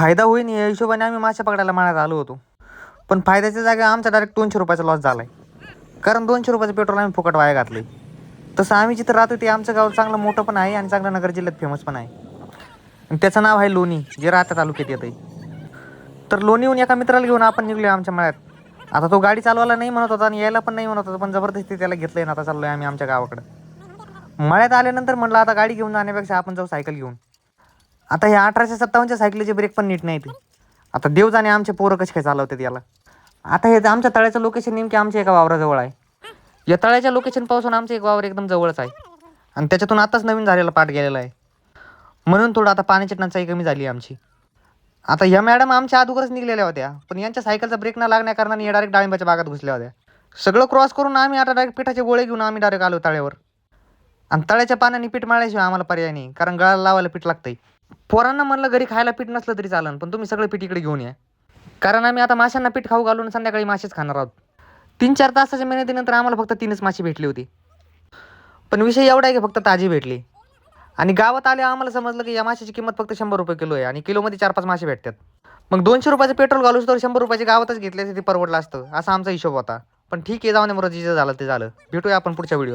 फायदा होईन या हिशोबाने आम्ही मासे पकडायला मळ्यात आलो होतो. पण फायद्याच्या जागा आमचा डायरेक्ट 200 रुपयाचा लॉस झाला आहे. कारण 200 रुपयाचं पेट्रोल आम्ही फुकट वाया घातलं. तसं आम्ही जिथं राहतो ते आमचं गाव चांगलं मोठं पण आहे आणि चांगलं नगर जिल्ह्यात फेमस पण आहे. आणि त्याचं नाव आहे लोणी, जे राहत्या तालुक्यात येतं आहे. तर लोणीहून एका मित्राला घेऊन आपण निघलो आमच्या मळ्यात. आता तो गाडी चालवायला नाही म्हणत होता आणि यायला पण नाही म्हणत होता, पण जबरदस्ती त्याला घेतलंय ना आता चाललोय आम्ही आमच्या गावाकडं. मळ्यात आल्यानंतर म्हणलं आता गाडी घेऊन जाण्यापेक्षा आपण जाऊ सायकल घेऊन. आता हे 1857च्या सायकलीचे ब्रेक पण नीट नाहीत. आता देव जाणे आमचे पोरं कसे काय चालवतात याला. आता हे आमच्या तळ्याचं लोकेशन नेमके आमच्या एका वावराजवळ आहे. या तळ्याच्या लोकेशनपासून आमचं एक वावर एकदम जवळच आहे आणि त्याच्यातून आताच नवीन झालेला पाठ गेलेला आहे. म्हणून थोडं आता पाण्याची टंचाई कमी झाली आमची. आता ह्या मॅडम आमच्या अगोदरच निघलेल्या होत्या, पण यांच्या सायकलचा ब्रेक न लागण्या कारणाने या डायरेक्ट डाळिंबाच्या बागात घुसल्या होत्या. सगळं क्रॉस करून आम्ही आता डायरेक्ट पिठाचे गोळे घेऊन आम्ही डायरेक्ट आलो तळ्यावर. आणि तळ्याच्या पाण्याने पीठ मळल्याशिवाय आम्हाला पर्याय नाही, कारण गळाला लावायला पीठ लागतंय. पोरांना म्हणलं घरी खायला पीठ नसलं तरी चालन, पण तुम्ही सगळं पीठ इकडे घेऊन या. कारण आम्ही आता माशांना पीठ खाऊ घालून संध्याकाळी मासेच खाणार आहोत. 3-4 तासाच्या मेहनतीनंतर आम्हाला फक्त 3च मासे भेटली होती. पण विषय एवढा आहे की फक्त ताजी भेटली. आणि गावात आले आम्हाला समजलं की या माशाची किंमत फक्त 100 रुपये किलो आहे आणि किलोमध्ये 4-5 मासे भेटतात. मग 200 रुपयाचं पेट्रोल घालूस तर 100 रुपयाची गावातच घेतले ते परवडलं असतं, असा आमचा हिशोब होता. पण ठीक आहे, जाऊन दे, जिथं झालं ते झालं. भेटूया आपण पुढच्या व्हिडिओ.